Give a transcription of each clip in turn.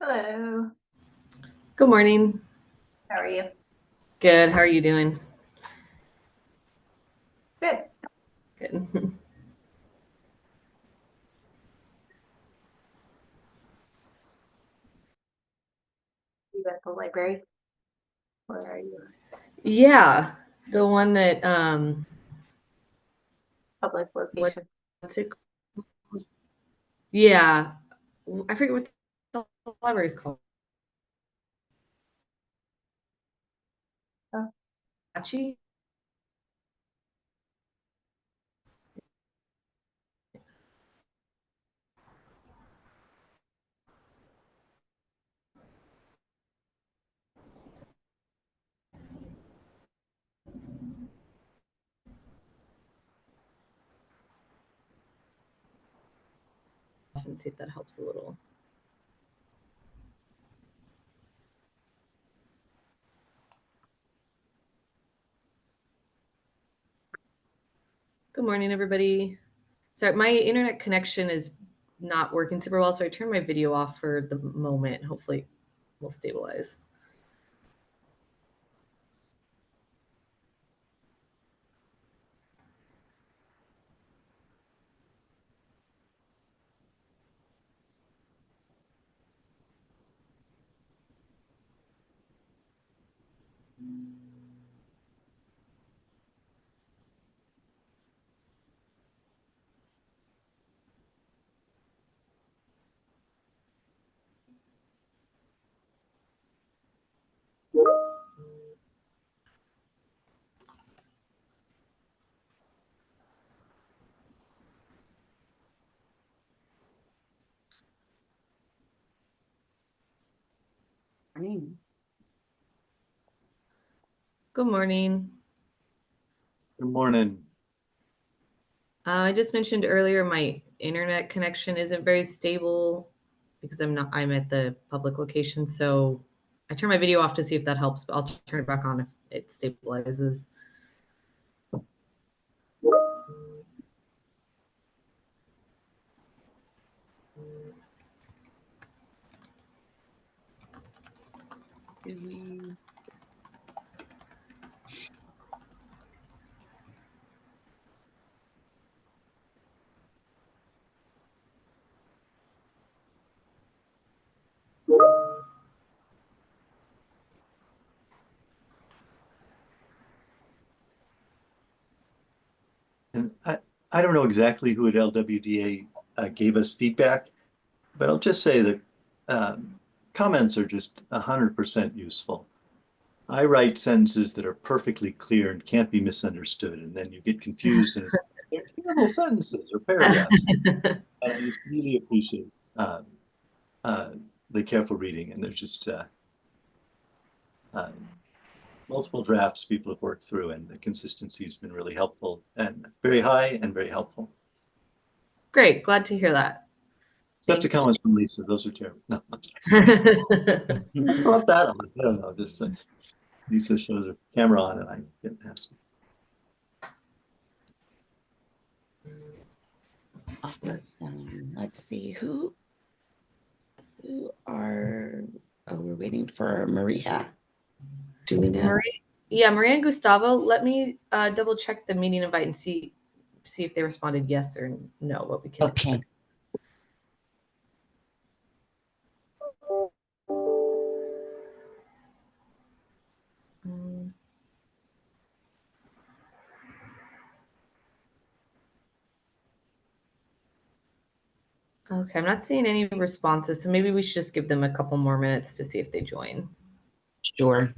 Hello. Good morning. How are you? Good. How are you doing? Good. Good. You at the library? Where are you? Yeah, the one that Public location. what's it called? Yeah, I forget what the library is called. Oh, Achi? And see if that helps a little. Good morning, everybody. Sorry, my internet connection is not working super well, so I turned my video off for the moment. Hopefully, we'll stabilize. morning. Good morning. Good morning. I just mentioned earlier my internet connection isn't very stable because I'm at the public location. So I turned my video off to see if that helps, but I'll turn it back on if it stabilizes. And I don't know exactly who at LWDA gave us feedback, but I'll just say that comments are just 100% useful. I write sentences that are perfectly clear and can't be misunderstood, and then you get confused and they're terrible sentences or paragraphs. And I just really appreciate the careful reading, and there's just multiple drafts people have worked through, and the consistency has been really helpful and very high and very helpful. Great. Glad to hear that. Except the comments from Lisa, those are terrible. No, I'm sorry. Not that on. I don't know. Just Lisa shows her camera on, and I didn't ask. Awesome. Let's see who are. Oh, we're waiting for Maria. Do we know? Maria and Gustavo. Let me double check the meeting invite and see if they responded yes or no. What we can Okay. Okay, I'm not seeing any responses, so maybe we should just give them a couple more minutes to see if they join. Sure.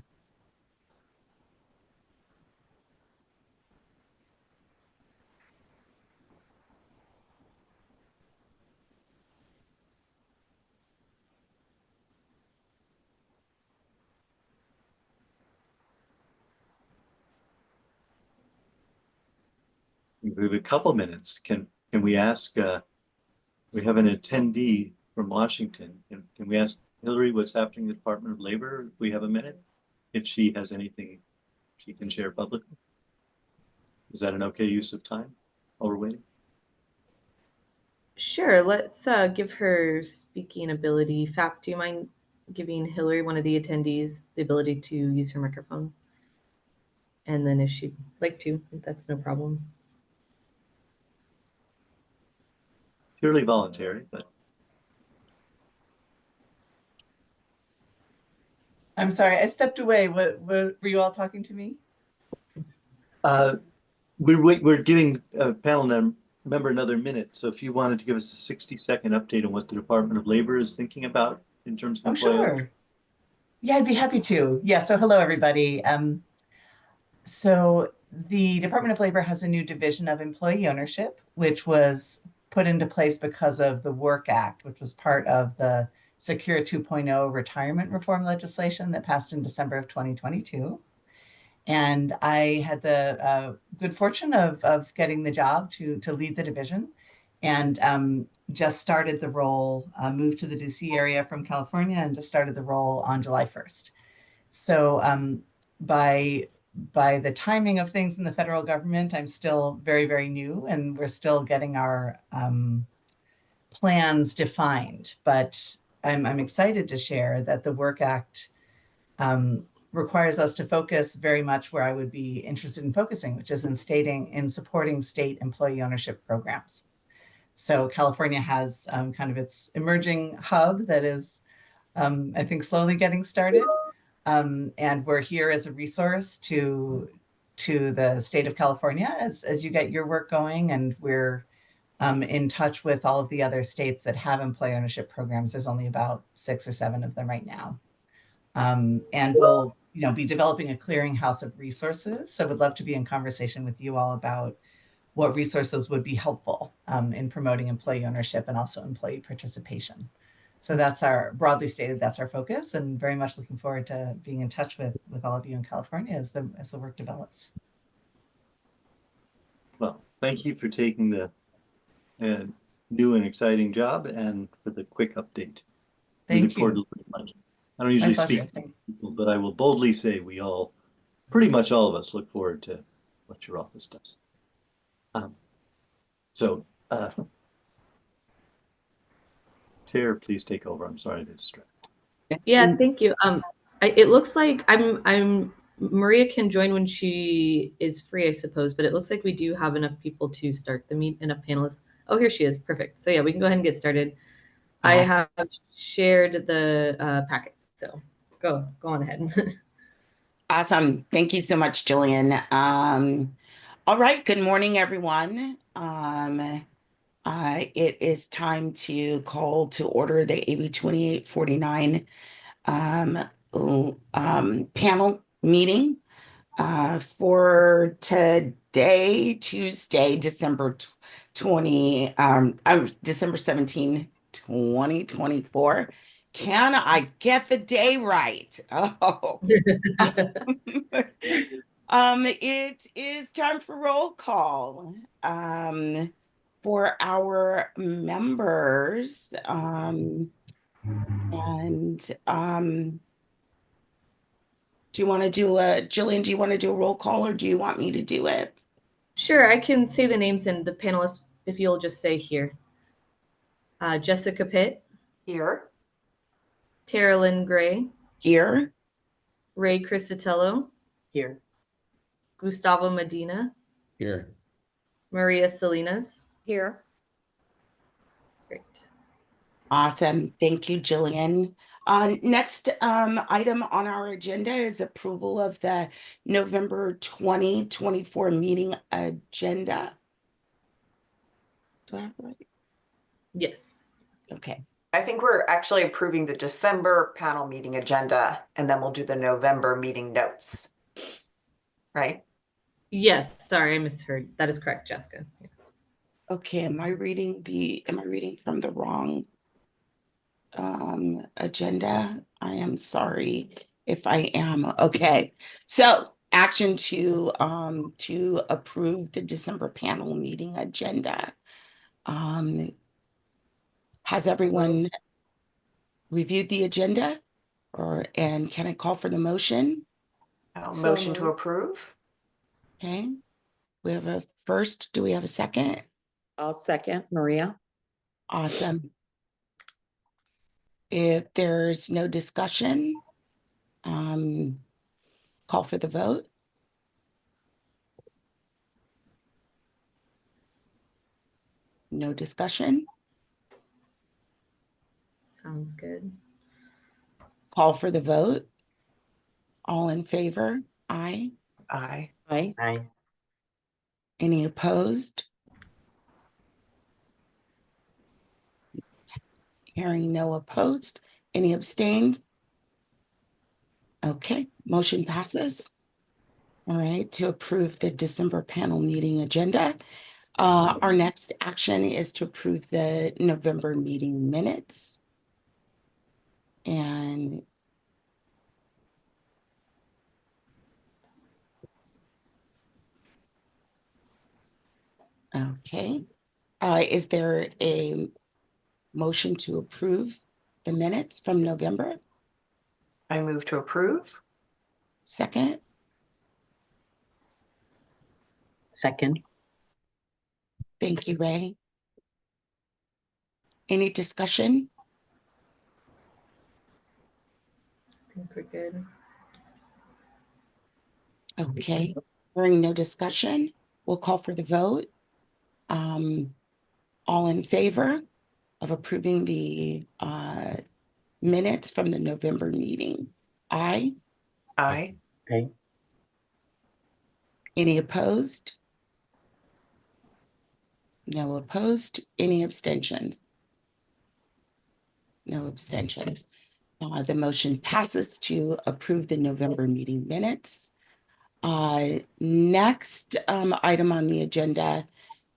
We have a couple minutes. Can we ask? We have an attendee from Washington. Can we ask Hillary what's happening in the Department of Labor? If we have a minute, if she has anything she can share publicly. Is that an okay use of time while we're waiting? Sure, let's give her speaking ability. Fap, do you mind giving Hillary, one of the attendees, the ability to use her microphone? And then if she'd like to, that's no problem. Purely voluntary, but I'm sorry, I stepped away. What were you all talking to me? we're giving panel member another minute. So if you wanted to give us a 60-second update on what the Department of Labor is thinking about in terms of Oh, employee. sure. Yeah, I'd be happy to. Yeah, so hello, everybody. So the Department of Labor has a new division of employee ownership, which was put into place because of the Work Act, which was part of the Secure 2.0 retirement reform legislation that passed in December of 2022. And I had the good fortune of getting the job to lead the division, and just started the role, moved to the DC area from California, and just started the role on July 1st. So by the timing of things in the federal government, I'm still very, very new, and we're still getting our plans defined. But I'm excited to share that the Work Act requires us to focus very much where I would be interested in focusing, which is in supporting state employee ownership programs. So California has kind of its emerging hub that is, I think, slowly getting started. And we're here as a resource to the state of California as you get your work going. And we're in touch with all of the other states that have employee ownership programs. There's only about 6 or 7 of them right now. And we'll be developing a clearinghouse of resources. So would love to be in conversation with you all about what resources would be helpful in promoting employee ownership and also employee participation. So that's broadly stated, that's our focus, and very much looking forward to being in touch with all of you in California as the work develops. Well, thank you for taking the new and exciting job and for the quick update. Thank you. I don't usually My pleasure. speak to Thanks. people, but I will boldly say we all, pretty much all of us, look forward to what your office does. So, Chair, please take over. I'm sorry to distract. Yeah, thank you. It looks like Maria can join when she is free, I suppose, but it looks like we do have enough people to start the meet, enough panelists. Oh, here she is. Perfect. So yeah, we can go ahead and get started. Awesome. I have shared the packets, so go on ahead. Awesome. Thank you so much, Jillian. All right. Good morning, everyone. It is time to call to order the AB2849 panel meeting for today, Tuesday, December 17, 2024. Can I get the day right? Oh. It is time for roll call for our members. Do you want to do Jillian, do you want to do a roll call or do you want me to do it? Sure, I can say the names and the panelists if you'll just say here. Jessica Pitt. Here. Tara Lynn Gray. Here. Ray Crisatello. Here. Gustavo Medina. Here. Maria Salinas. Here. Great. Awesome. Thank you, Jillian. Next item on our agenda is approval of the November 2024 meeting agenda. Do I have the right? Yes. Okay. I think we're actually approving the December panel meeting agenda, and then we'll do the November meeting notes. Right? Yes. Sorry, I misheard. That is correct, Jessica. Okay. Am I reading from the wrong agenda? I am sorry if I am. Okay. So action to approve the December panel meeting agenda. Has everyone reviewed the agenda, and can I call for the motion? Motion to approve. Okay. We have a first. Do we have a second? I'll second, Maria. Awesome. If there's no discussion, call for the vote. No discussion, Sounds good. call for the vote. All in favor? Aye. Aye. Aye. Any opposed? Hearing no opposed. Any abstained? Okay, motion passes. All right, to approve the December panel meeting agenda. Our next action is to approve the November meeting minutes. And okay, is there a motion to approve the minutes from November? I move to approve. Second, Second. thank you, Ray. Any discussion? I think we're good. Okay, hearing no discussion, we'll call for the vote. All in favor of approving the minutes from the November meeting? Aye. Aye. Aye. Any opposed? No opposed. Any abstentions? No abstentions. The motion passes to approve the November meeting minutes. Next item on the agenda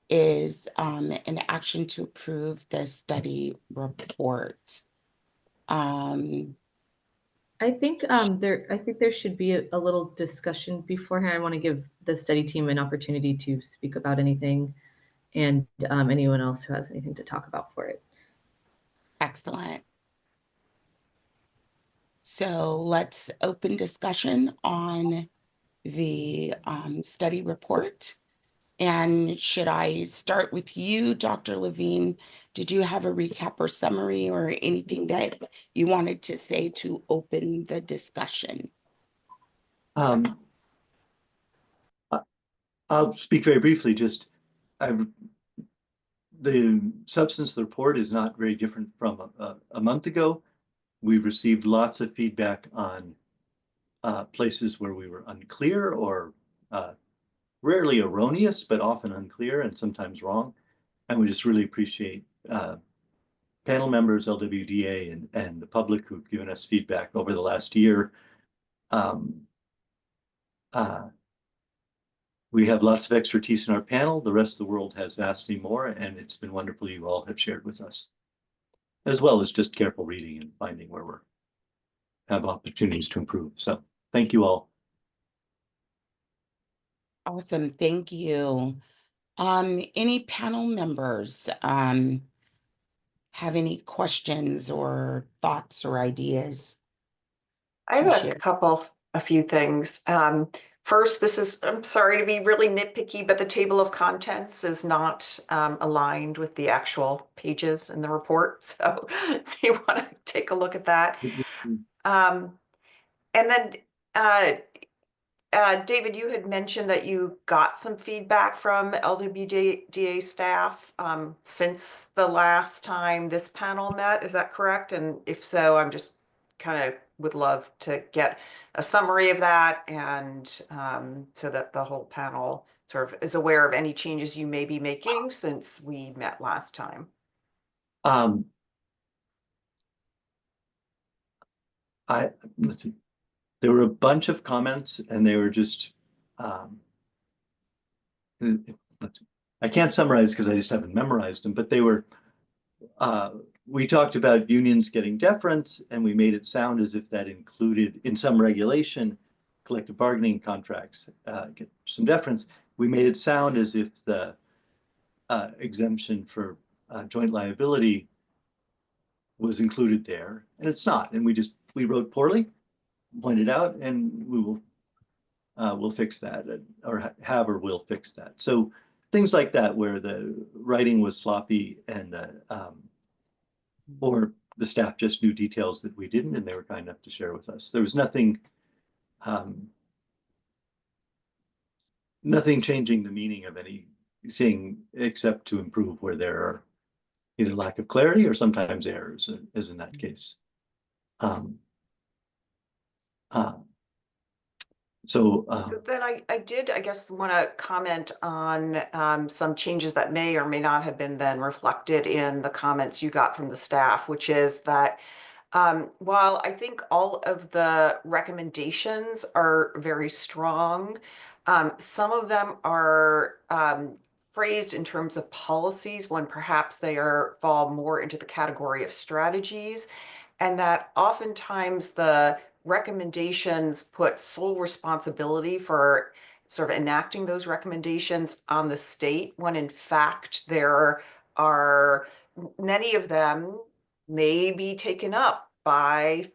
is an action to approve the study report. I think there should be a little discussion beforehand. I want to give the study team an opportunity to speak about anything, and anyone else who has anything to talk about for it. Excellent. So let's open discussion on the study report. And should I start with you, Dr. Levine? Did you have a recap or summary or anything that you wanted to say to open the discussion? I'll speak very briefly. Just the substance of the report is not very different from a month ago. We've received lots of feedback on places where we were unclear or rarely erroneous, but often unclear and sometimes wrong. And we just really appreciate panel members, LWDA, and the public who've given us feedback over the last year. We have lots of expertise in our panel. The rest of the world has vastly more, and it's been wonderful you all have shared with us, as well as just careful reading and finding where we have opportunities to improve. So thank you all. Awesome, thank you. Any panel members have any questions or thoughts or ideas? I have a few things. First, I'm sorry to be really nitpicky, but the table of contents is not aligned with the actual pages in the report. So you want to take a look at that. And then David, you had mentioned that you got some feedback from LWDA staff since the last time this panel met. Is that correct? And if so, I'm just kind of would love to get a summary of that, and so that the whole panel sort of is aware of any changes you may be making since we met last time. Let's see. There were a bunch of comments, and they were just I can't summarize because I just haven't memorized them, but they were we talked about unions getting deference, and we made it sound as if that included, in some regulation, collective bargaining contracts get some deference. We made it sound as if the exemption for joint liability was included there, and it's not. And we wrote poorly, pointed out, and we will we'll fix that, or will fix that. So things like that, where the writing was sloppy and the or the staff just knew details that we didn't, and they were kind enough to share with us. There was nothing, nothing changing the meaning of anything except to improve where there are either lack of clarity or sometimes errors, as in that case. Um, uh, so So then I did, I guess, want to comment on some changes that may or may not have been then reflected in the comments you got from the staff, which is that while I think all of the recommendations are very strong, some of them are phrased in terms of policies when perhaps they fall more into the category of strategies, and that oftentimes the recommendations put sole responsibility for sort of enacting those recommendations on the state, when in fact there are many of them may be taken up by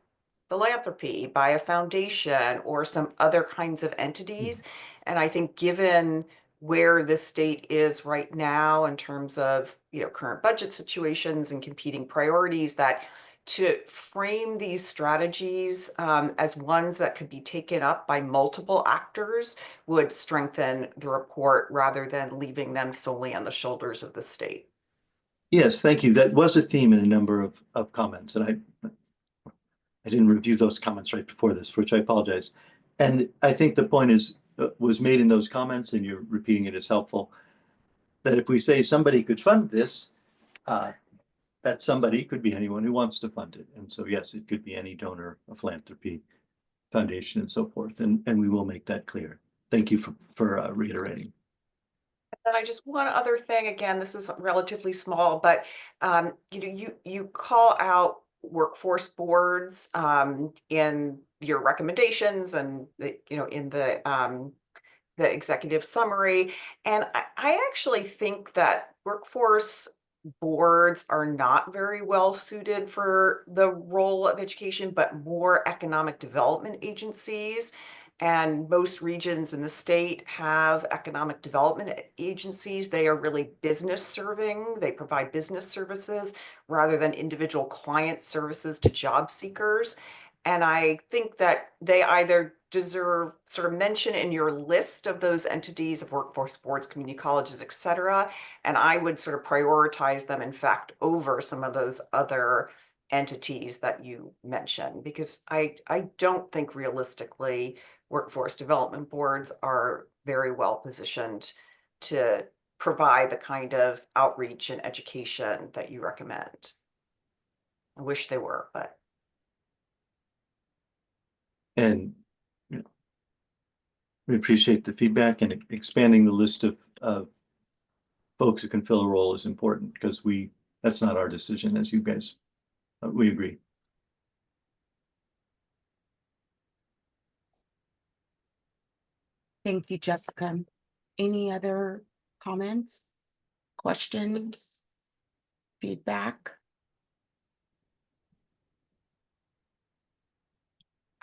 philanthropy, by a foundation, or some other kinds of entities. And I think given where the state is right now in terms of, current budget situations and competing priorities, that to frame these strategies as ones that could be taken up by multiple actors would strengthen the report rather than leaving them solely on the shoulders of the state. yes, thank you. That was a theme in a number of comments, and I didn't review those comments right before this, for which I apologize. And I think the point was made in those comments, and you're repeating it as helpful, that if we say somebody could fund this, that somebody could be anyone who wants to fund it. And so, yes, it could be any donor, a philanthropy, foundation, and so forth. And we will make that clear. Thank you for reiterating. And I just one other thing, again, this is relatively small, but you call out workforce boards in your recommendations and in the executive summary. And I actually think that workforce boards are not very well suited for the role of education, but more economic development agencies. And most regions in the state have economic development agencies. They are really business serving. They provide business services rather than individual client services to job seekers. And I think that they either deserve sort of mention in your list of those entities of workforce boards, community colleges, et cetera. And I would sort of prioritize them, in fact, over some of those other entities that you mentioned, because I don't think realistically workforce development boards are very well positioned to provide the kind of outreach and education that you recommend. I wish they were, but. And we appreciate the feedback, and expanding the list of folks who can fill a role is important, because that's not our decision, as you guys, we agree. Thank you, Jessica. Any other comments, questions, feedback?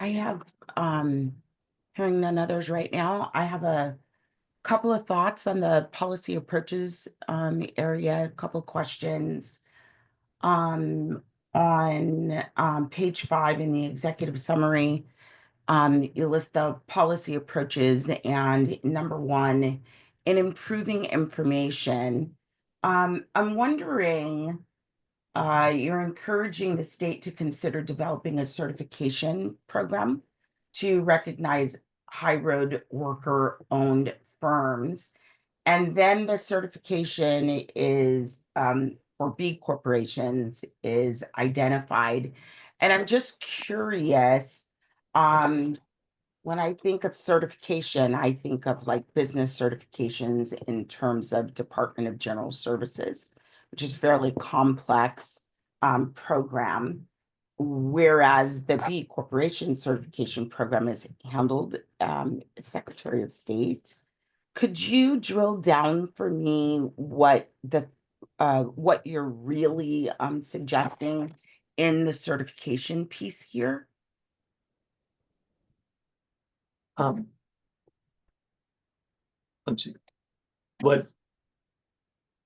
I have, hearing none others right now, I have a couple of thoughts on the policy approaches area, a couple of questions. On page 5 in the executive summary, you list the policy approaches, and number 1, in improving information. I'm wondering, you're encouraging the state to consider developing a certification program to recognize high road worker owned firms. And then the certification is for B corporations is identified. And I'm just curious, when I think of certification, I think of like business certifications in terms of Department of General Services, which is fairly complex program. Whereas the B corporation certification program is handled Secretary of State. Could you drill down for me what you're really suggesting in the certification piece here? Let's see.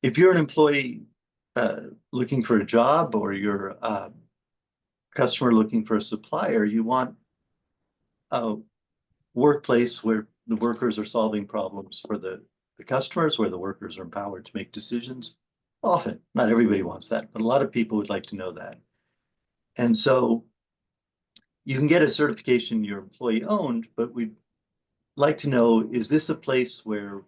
If you're an employee looking for a job, or you're a customer looking for a supplier, you want a workplace where the workers are solving problems for the customers, where the workers are empowered to make decisions. Often, not everybody wants that, but a lot of people would like to know that. And so you can get a certification you're employee owned, but we'd like to know, is this a place where,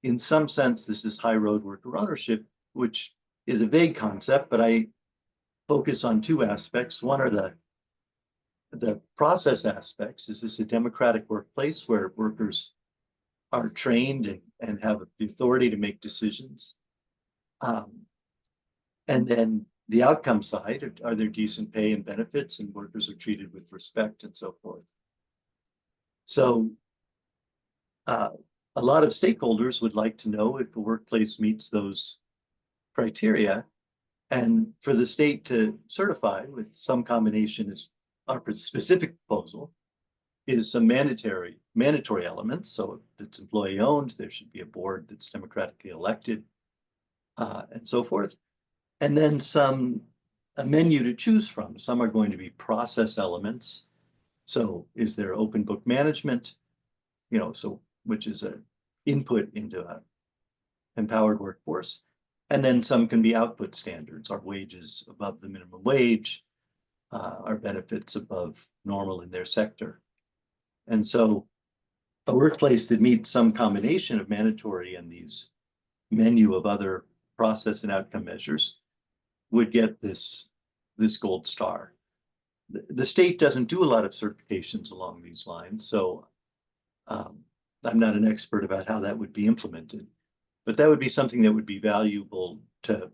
in some sense, this is high road worker ownership, which is a vague concept, but I focus on two aspects. One are the process aspects. Is this a democratic workplace where workers are trained and have the authority to make decisions? And then the outcome side, are there decent pay and benefits, and workers are treated with respect and so forth? So a lot of stakeholders would like to know if the workplace meets those criteria, and for the state to certify with some combination is our specific proposal is some mandatory elements. So if it's employee owned, there should be a board that's democratically elected, and so forth. And then a menu to choose from. Some are going to be process elements. So is there open book management? So which is an input into an empowered workforce. And then some can be output standards, our wages above the minimum wage, our benefits above normal in their sector. And so a workplace that meets some combination of mandatory and these menu of other process and outcome measures would get this gold star. The state doesn't do a lot of certifications along these lines, so I'm not an expert about how that would be implemented, but that would be something that would be valuable to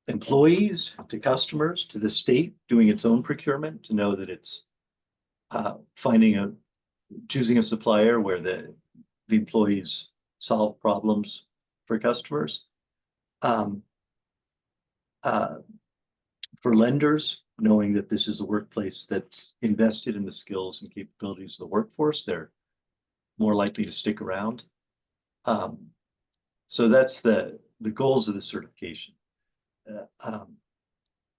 employees, to customers, to the state doing its own procurement, to know that it's choosing a supplier where the employees solve problems for customers. For lenders, knowing that this is a workplace that's invested in the skills and capabilities of the workforce, they're more likely to stick around. So that's the goals of the certification.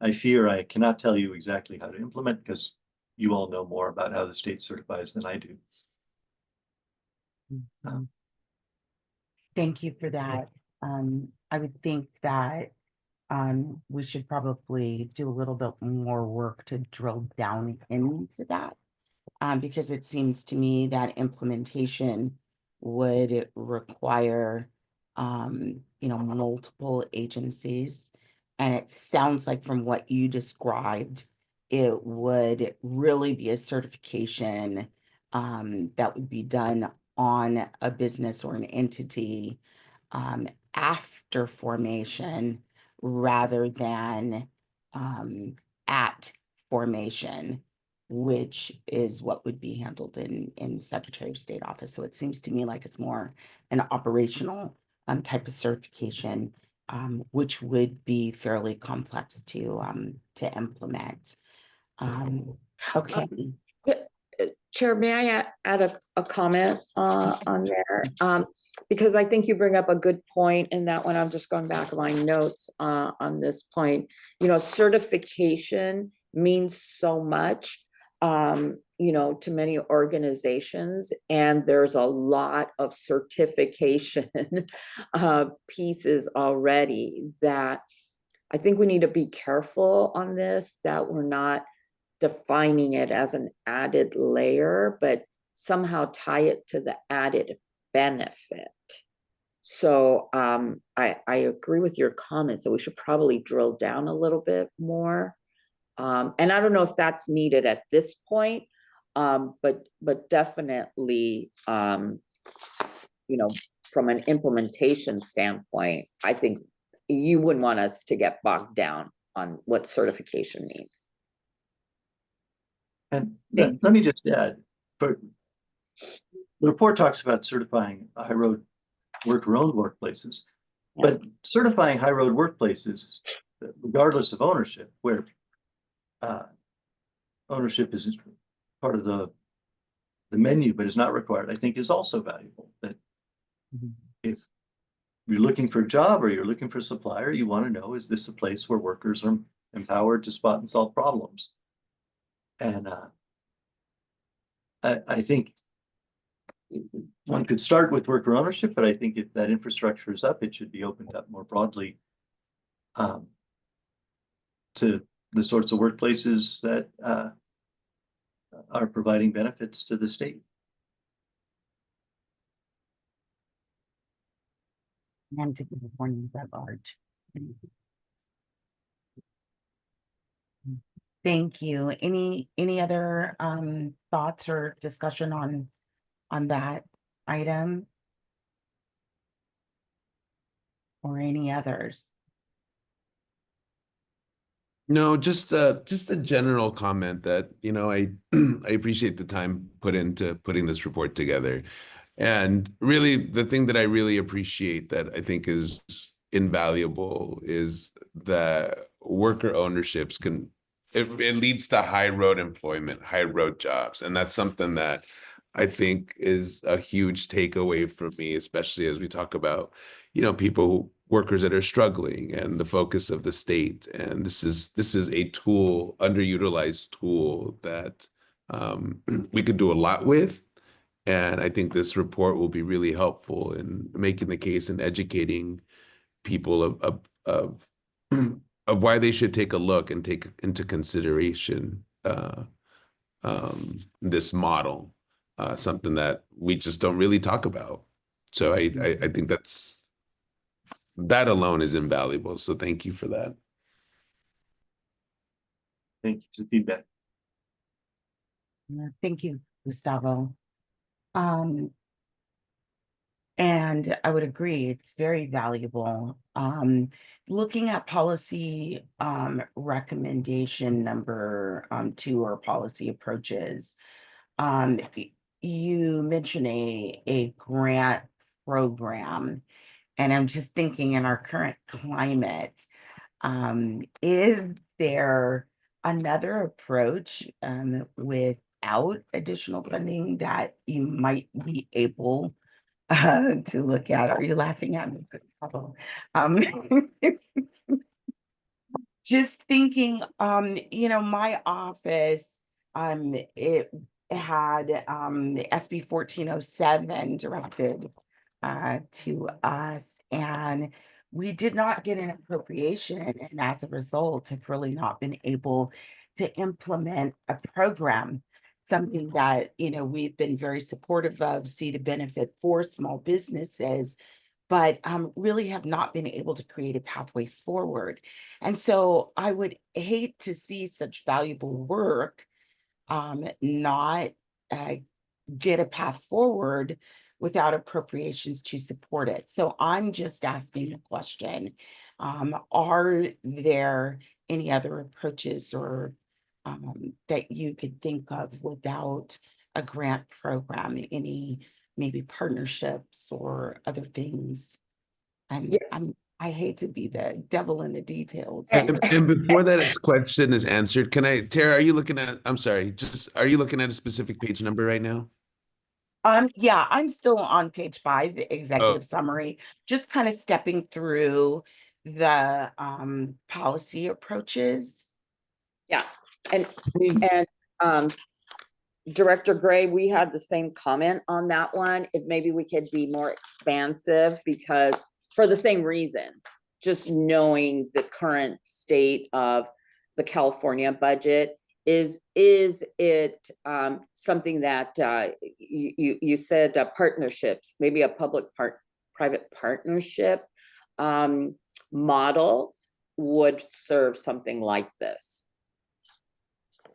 I fear I cannot tell you exactly how to implement, because you all know more about how the state certifies than I do. Thank you for that. I would think that we should probably do a little bit more work to drill down into that, because it seems to me that implementation would require, multiple agencies. And it sounds like from what you described, it would really be a certification that would be done on a business or an entity after formation, rather than at formation, which is what would be handled in Secretary of State office. So it seems to me like it's more an operational type of certification, which would be fairly complex to implement. Okay. Chair, may I add a comment on there? Because I think you bring up a good point in that one. I'm just going back to my notes on this point. Certification means so much, to many organizations, and there's a lot of certification pieces already that I think we need to be careful on this, that we're not defining it as an added layer, but somehow tie it to the added benefit. So I agree with your comments that we should probably drill down a little bit more. And I don't know if that's needed at this point, but definitely, from an implementation standpoint, I think you wouldn't want us to get bogged down on what certification means. And let me just add, the report talks about certifying high road worker-owned workplaces, but certifying high road workplaces, regardless of ownership, where ownership is part of the menu but is not required, I think is also valuable. That if you're looking for a job or you're looking for a supplier, you want to know, is this a place where workers are empowered to spot and solve problems? And I think one could start with worker ownership, but I think if that infrastructure is up, it should be opened up more broadly to the sorts of workplaces that are providing benefits to the state. And to California at large. Thank you. Any other thoughts or discussion on that item? Or any others? No, just a general comment that, I I appreciate the time put into putting this report together. And really the thing that I really appreciate that I think is invaluable is that worker ownerships it leads to high road employment, high road jobs. And that's something that I think is a huge takeaway for me, especially as we talk about, workers that are struggling and the focus of the state. And this is a tool, underutilized tool that we could do a lot with. And I think this report will be really helpful in making the case and educating people of of why they should take a look and take into consideration this model, something that we just don't really talk about. So I think that alone is invaluable. So thank you for that. Thank you for the feedback. Thank you, Gustavo. And I would agree, it's very valuable. Looking at policy recommendation number 2 or policy approaches, you mentioned a grant program, and I'm just thinking in our current climate, is there another approach without additional funding that you might be able to look at? Are you laughing at me? Just thinking, my office, it had SB 1407 directed to us, and we did not get an appropriation, and as a result, have really not been able to implement a program, something that we've been very supportive of, see the benefit for small businesses, but really have not been able to create a pathway forward. And so I would hate to see such valuable work not get a path forward without appropriations to support it. So I'm just asking the question, are there any other approaches or that you could think of without a grant program, any maybe partnerships or other things? And Yeah. I hate to be the devil in the details. And before that question is answered, Tara, are you looking at a specific page number right now? Yeah, I'm still on page 5, the executive summary, just kind of stepping through the policy approaches. Yeah, and Director Gray, we had the same comment on that one. If maybe we could be more expansive, because for the same reason, just knowing the current state of the California budget, is it something that you said partnerships, maybe a public-private partnership model would serve something like this?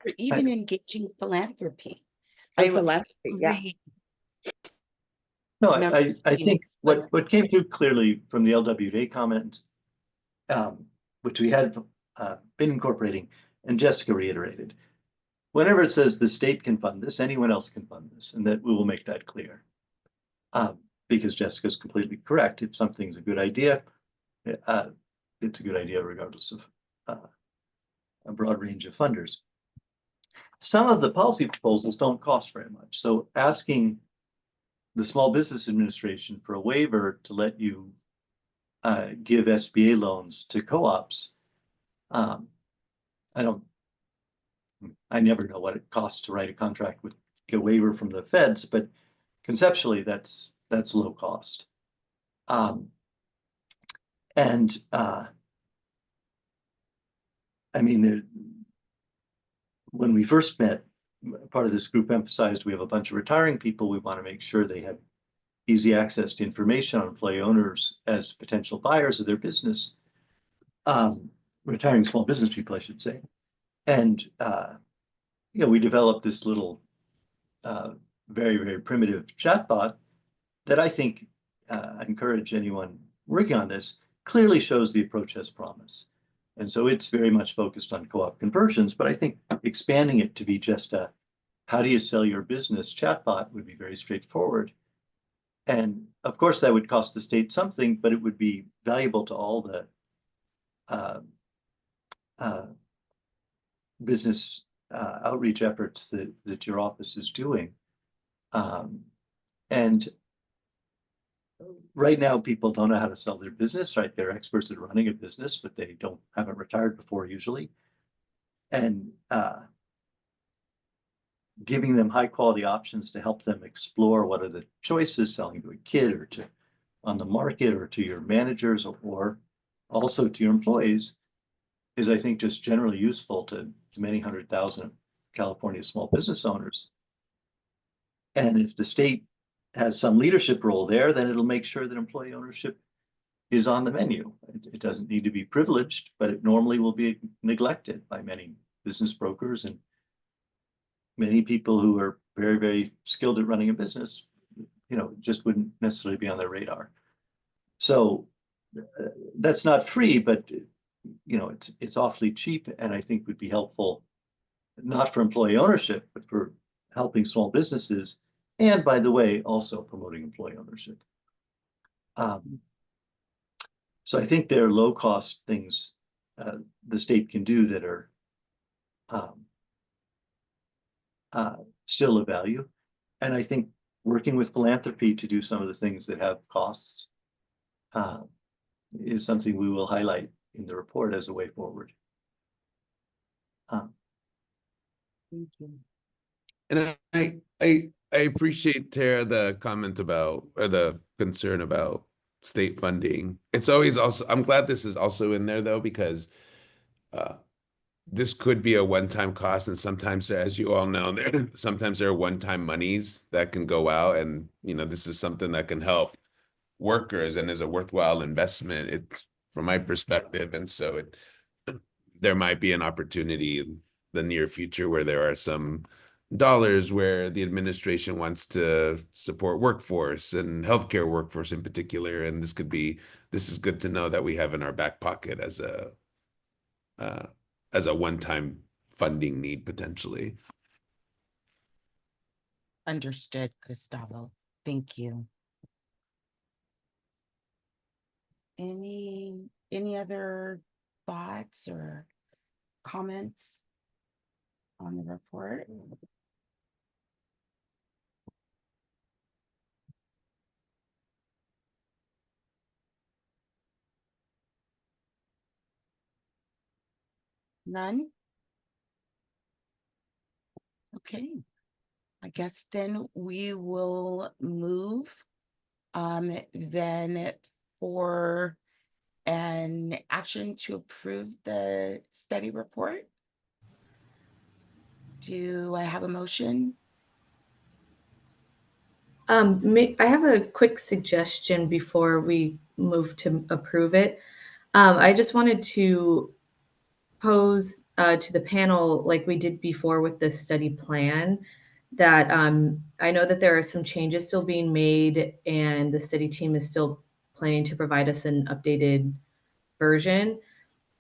Or even engaging philanthropy. Philanthropy, yeah. No, I think what came through clearly from the LWDA comments, which we had been incorporating, and Jessica reiterated, whenever it says the state can fund this, anyone else can fund this, and that we will make that clear. Because Jessica's completely correct. If something's a good idea, it's a good idea regardless of a broad range of funders. Some of the policy proposals don't cost very much. So asking the Small Business Administration for a waiver to let you give SBA loans to co-ops. I never know what it costs to write a contract with a waiver from the feds, but conceptually that's low cost. And I mean, when we first met, part of this group emphasized we have a bunch of retiring people. We want to make sure they have easy access to information on employee owners as potential buyers of their business. Retiring small business people, I should say. And we developed this little very, very primitive chatbot that I think I encourage anyone working on this, clearly shows the approach has promise. And so it's very much focused on co-op conversions, but I think expanding it to be just a how do you sell your business chatbot would be very straightforward. And of course, that would cost the state something, but it would be valuable to all the business outreach efforts that your office is doing. And right now, people don't know how to sell their business, right? They're experts at running a business, but they haven't retired before usually. And giving them high quality options to help them explore what are the choices, selling to a kid or to on the market or to your managers or also to your employees is, I think, just generally useful to many 100,000 California small business owners. And if the state has some leadership role there, then it'll make sure that employee ownership is on the menu. It doesn't need to be privileged, but it normally will be neglected by many business brokers and many people who are very, very skilled at running a business, just wouldn't necessarily be on their radar. So that's not free, but it's awfully cheap, and I think would be helpful, not for employee ownership, but for helping small businesses, and by the way, also promoting employee ownership. So I think there are low-cost things the state can do that are still of value, and I think working with philanthropy to do some of the things that have costs is something we will highlight in the report as a way forward. Thank you. And I appreciate, Tara, the comment about, or the concern about state funding. It's always also, I'm glad this is also in there though, because this could be a one-time cost, and sometimes, as you all know, sometimes there are one-time monies that can go out, and this is something that can help workers and is a worthwhile investment. It's from my perspective, and so there might be an opportunity in the near future where there are some dollars where the administration wants to support workforce and healthcare workforce in particular, and this is good to know that we have in our back pocket as a one-time funding need potentially. Understood, Gustavo. Thank you. Any other thoughts or comments on the report? None? Okay. I guess then we will move then for an action to approve the study report. Do I have a motion? I have a quick suggestion before we move to approve it. I just wanted to pose to the panel, like we did before with the study plan, that I know that there are some changes still being made, and the study team is still planning to provide us an updated version.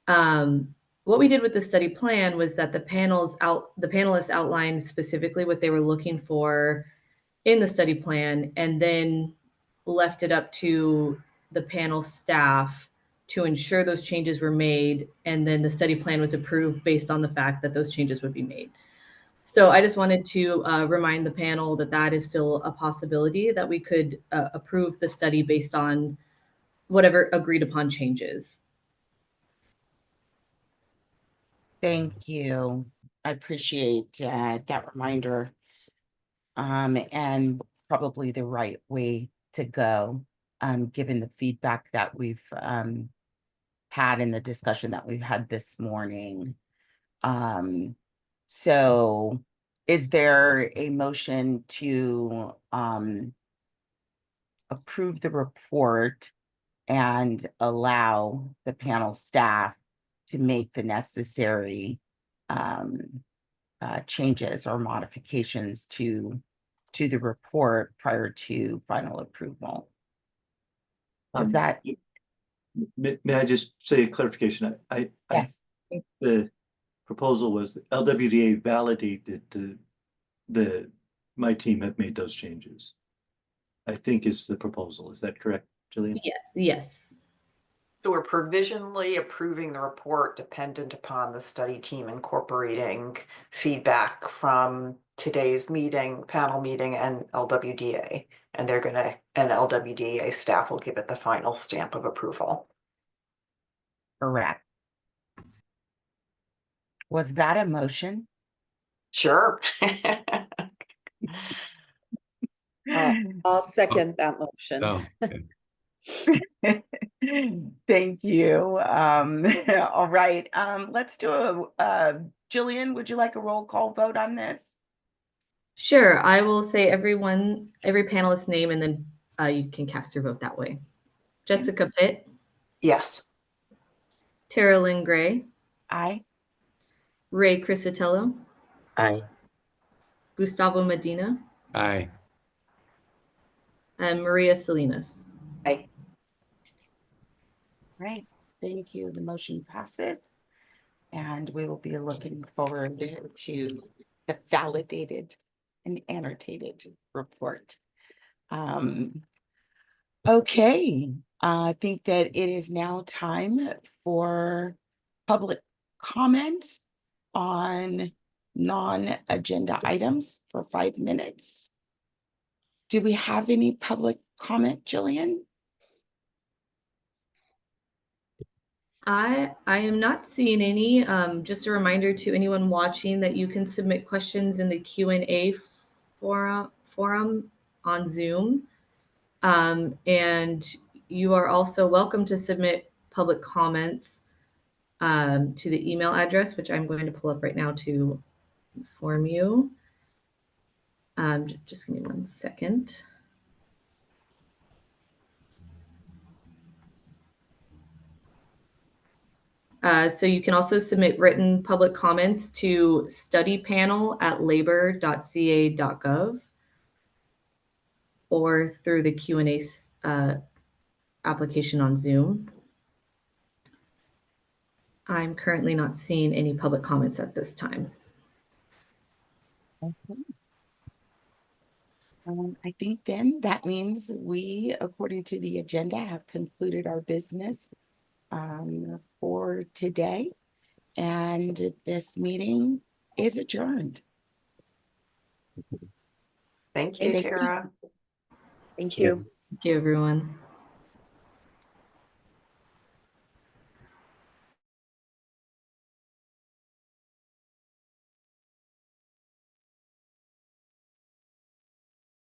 What we did with the study plan was that the panelists outlined specifically what they were looking for in the study plan, and then left it up to the panel staff to ensure those changes were made, and then the study plan was approved based on the fact that those changes would be made. So I just wanted to remind the panel that that is still a possibility, that we could approve the study based on whatever agreed upon changes. Thank you. I appreciate that reminder. And probably the right way to go, given the feedback that we've had in the discussion that we've had this morning. So is there a motion to approve the report and allow the panel staff to make the necessary changes or modifications to the report prior to final approval? Is that, May I just say a clarification? I yes, think the proposal was the LWDA validated my team have made those changes. I think is the proposal. Is that correct, Jillian? Yeah. Yes. So we're provisionally approving the report dependent upon the study team incorporating feedback from today's meeting, panel meeting, and LWDA. And LWDA staff will give it the final stamp of approval. correct. Was that a motion? Sure. I'll second that motion. Oh, okay. Thank you. All right, let's do Jillian, would you like a roll call vote on this? Sure. I will say every panelist name, and then you can cast your vote that way. Jessica Pitt, Yes. Tara Lynn Gray, Aye. Ray Crisatello, Aye. Gustavo Medina, Aye. and Maria Salinas. Aye. Right, thank you. The motion passes. And we will be looking forward to the validated and annotated report. Okay, I think that it is now time for public comment on non-agenda items for 5 minutes. Do we have any public comment, Jillian? I am not seeing any. Just a reminder to anyone watching that you can submit questions in the Q&A forum on Zoom. And you are also welcome to submit public comments to the email address, which I'm going to pull up right now to inform you. Just give me 1 second. So you can also submit written public comments to studypanel@labor.ca.gov or through the Q&A application on Zoom. I'm currently not seeing any public comments at this time. Okay. I think then that means we, according to the agenda, have concluded our business for today. And this meeting is adjourned. Thank you, Thank you. Tara. Thank you. Thank you, everyone.